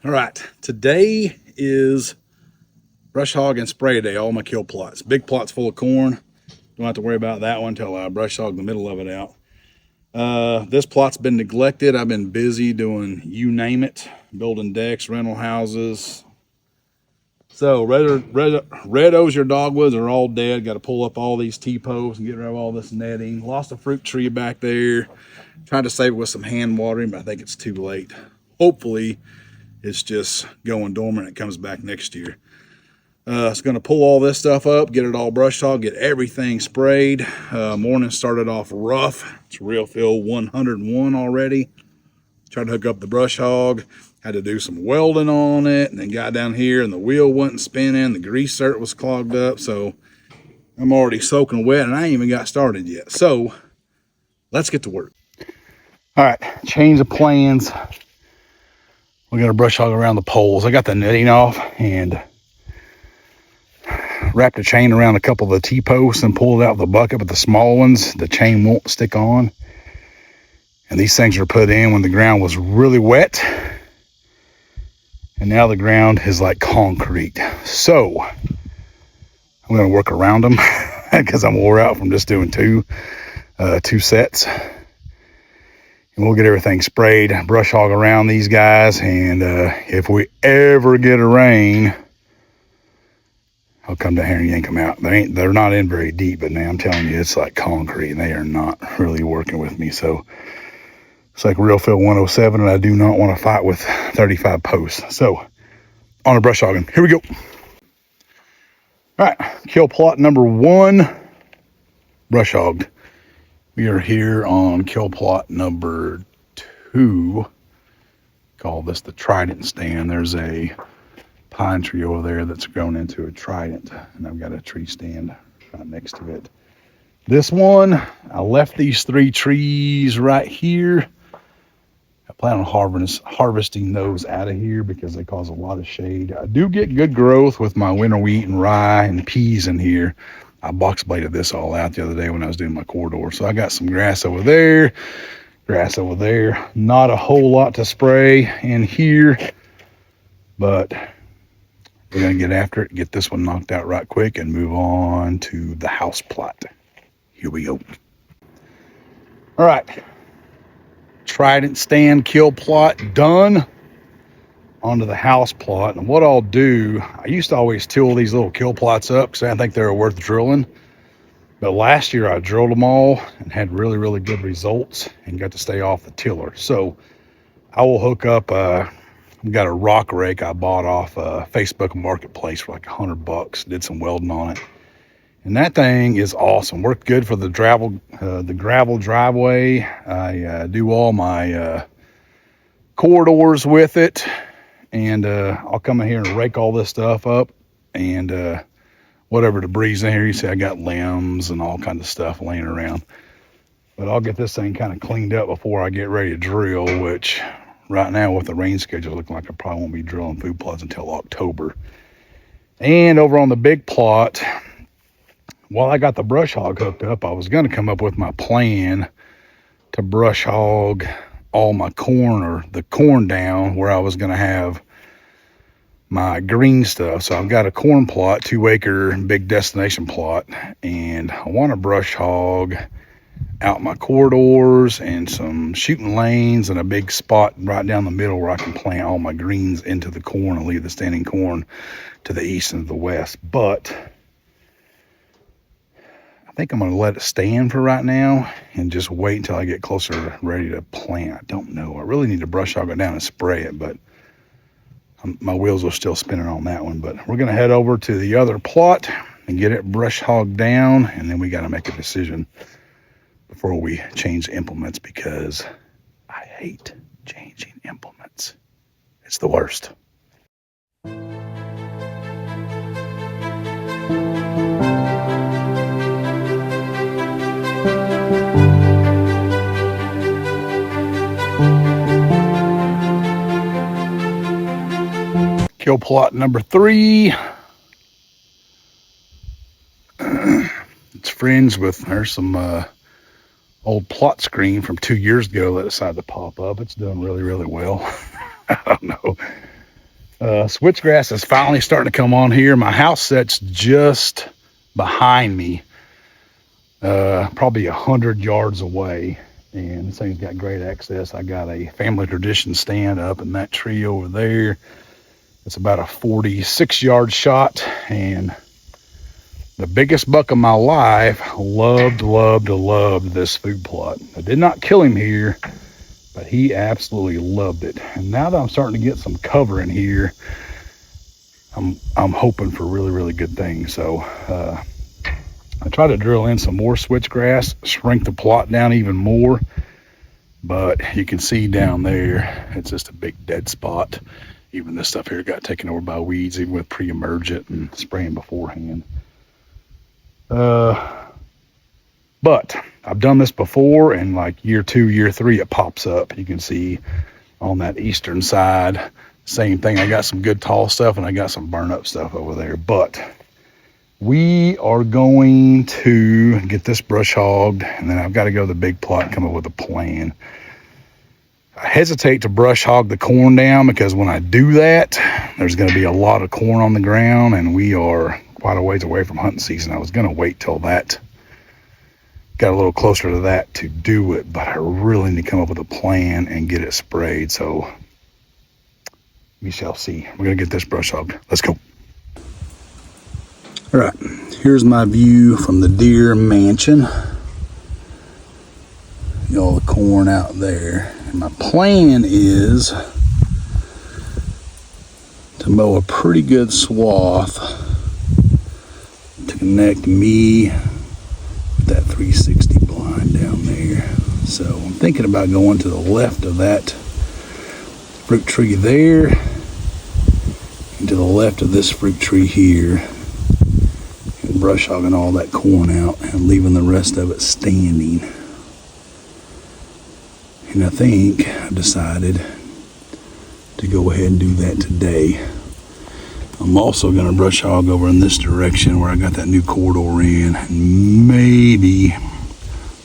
All right, today is brush hog and spray day, all my kill plots. Big plots full of corn. Don't have to worry about that one until I brush hog the middle of it out. This plot's been neglected. I've been busy doing you name it, building decks, rental houses. So red osier dogwoods are all dead. Got to pull up all these T-posts and get rid of all this netting. Lost a fruit tree back there. Tried to save it with some hand watering, but I think it's too late. Hopefully it's just going dormant. It comes back next year. It's going to pull all this stuff up, get it all brushed off, get everything sprayed. Morning started off rough. It's Real Feel 101 already. Tried to hook up the brush hog. Had to do some welding on it, and then got down here and the wheel wasn't spinning. The grease cert was clogged up, so I'm already soaking wet and I ain't even got started yet. So let's get to work. All right, change of plans. We're going to brush hog around the poles. I got the netting off and wrapped a chain around a couple of the T-posts and pulled out the bucket, but the small ones, the chain won't stick on. And these things were put in when the ground was really wet. And now the ground is like concrete. So I'm going to work around them because I'm wore out from just doing two sets. And we'll get everything sprayed, brush hog around these guys. And if we ever get a rain, I'll come down here and yank them out. They're not in very deep, but now I'm telling you, it's like concrete and they are not really working with me. So it's like Real Feel 107, and I do not want to fight with 35 posts. So on a brush hogging, here we go. All right, kill plot number 1, brush hogged. We are here on kill plot number 2. Call this the trident stand. There's a pine tree over there that's grown into a trident, and I've got a tree stand right next to it. This one, I left these 3 trees right here. I plan on harvesting those out of here because they cause a lot of shade. I do get good growth with my winter wheat and rye and peas in here. I box bladed this all out the other day when I was doing my corridor. So I got some grass over there, Not a whole lot to spray in here, but we're going to get after it, get this one knocked out right quick, and move on to the house plot. Here we go. All right. Trident stand kill plot done. Onto the house plot. And what I'll do, I used to always till these little kill plots up because I think they were worth drilling. But last year I drilled them all and had really, really good results and got to stay off the tiller. So I will hook up, I've got a rock rake I bought off Facebook Marketplace for like $100. Did some welding on it. And that thing is awesome. Worked good for the gravel driveway. I do all my corridors with it. And I'll come in here and rake all this stuff up. And whatever debris in here, you see I got limbs and all kinds of stuff laying around. But I'll get this thing kind of cleaned up before I get ready to drill, which right now with the rain schedule looking like I probably won't be drilling food plots until October. And over on the big plot, while I got the brush hog hooked up, I was going to come up with my plan to brush hog all my corn, or the corn down where I was going to have my green stuff. So I've got a corn plot, 2-acre big destination plot, and I want to brush hog out my corridors and some shooting lanes and a big spot right down the middle where I can plant all my greens into the corn and leave the standing corn to the east and the west. But I think I'm going to let it stand for right now and just wait until I get closer, ready to plant. I don't know. I really need to brush hog it down and spray it, but my wheels are still spinning on that one. But we're going to head over to the other plot and get it brush hogged down, and then we got to make a decision before we change implements, because I hate changing implements. It's the worst. Kill plot number 3. It's fringed with, there's some old plot screen from 2 years ago that decided to pop up. It's doing really, really well. I don't know. Switchgrass is finally starting to come on here. My house sets just behind me, probably 100 yards away, and this thing's got great access. I got a family tradition stand up in that tree over there. It's about a 46-yard shot, and the biggest buck of my life loved this food plot. I did not kill him here, but he absolutely loved it. And now that I'm starting to get some cover in here, I'm hoping for really good things. So I try to drill in some more switchgrass, shrink the plot down even more, but you can see down there it's just a big dead spot. Even this stuff here got taken over by weeds, even with pre-emergent and spraying beforehand. But I've done this before, and like year 2, year 3, it pops up. You can see on that eastern side, same thing. I got some good tall stuff, and I got some burn up stuff over there. But we are going to get this brush hogged, and then I've got to go to the big plot and come up with a plan. I hesitate to brush hog the corn down because when I do that, there's going to be a lot of corn on the ground, and we are quite a ways away from hunting season. I was going to wait till that got a little closer to that to do it, but I really need to come up with a plan and get it sprayed. So we shall see. We're going to get this brush hogged. Let's go. All right, here's my view from the deer mansion. All the corn out there. And my plan is to mow a pretty good swath to connect me with that 360 blind down there. So I'm thinking about going to the left of that fruit tree there and to the left of this fruit tree here, and brush hogging all that corn out and leaving the rest of it standing. And I think I've decided to go ahead and do that today. I'm also going to brush hog over in this direction where I got that new corridor in, and maybe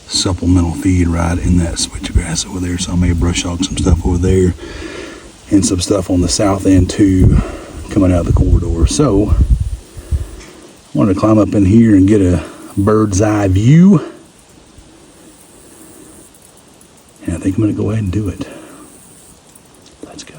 supplemental feed right in that switchgrass over there. So I may brush hog some stuff over there and some stuff on the south end too, coming out of the corridor. So I wanted to climb up in here and get a bird's eye view. And I think I'm going to go ahead and do it. Let's go.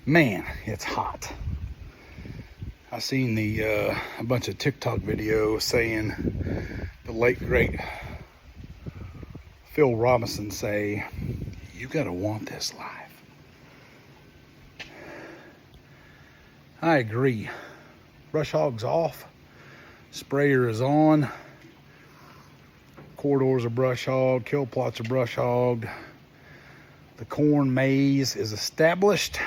Man, it's hot. I seen a bunch of TikTok videos saying the late great Phil Robinson say, you gotta want this life. I agree. Brush hog's off. Sprayer is on. Corridors are brush hogged. Kill plots are brush hogged. The corn maze is established.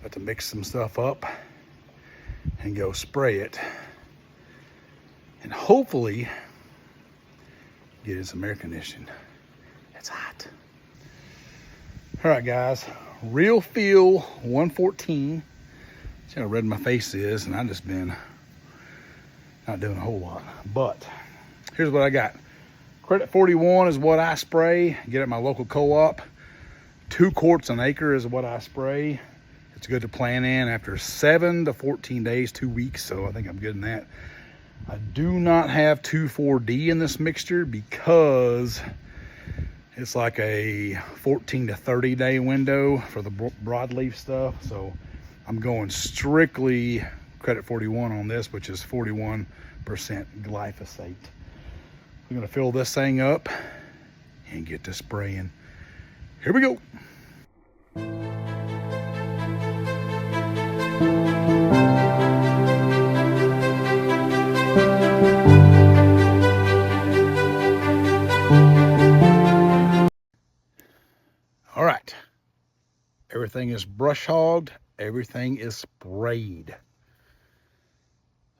Got to mix some stuff up and go spray it. And hopefully get in some air conditioning. It's hot. All right, guys. Real Feel 114. See how red my face is, and I've just been not doing a whole lot. But here's what I got. Credit 41 is what I spray. Get at my local co-op. 2 quarts an acre is what I spray. It's good to plant in after 7 to 14 days, 2 weeks. So I think I'm good in that. I do not have 2,4-D in this mixture because it's like a 14 to 30 day window for the broadleaf stuff. So I'm going strictly Credit 41 on this, which is 41% glyphosate. We're gonna fill this thing up and get to spraying. Here we go. All right, everything is brush hogged, everything is sprayed.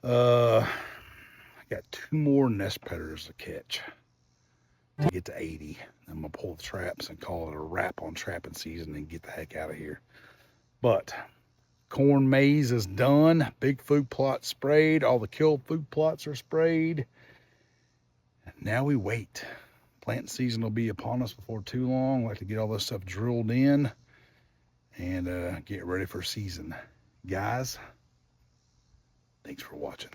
I got 2 more nest predators to catch to get to 80. I'm gonna pull the traps and call it a wrap on trapping season and get the heck out of here. But corn maze is done. Big food plot sprayed. All the kill food plots are sprayed. Now we wait. Planting season will be upon us before too long. I like to get all this stuff drilled in and get ready for season. Guys, thanks for watching.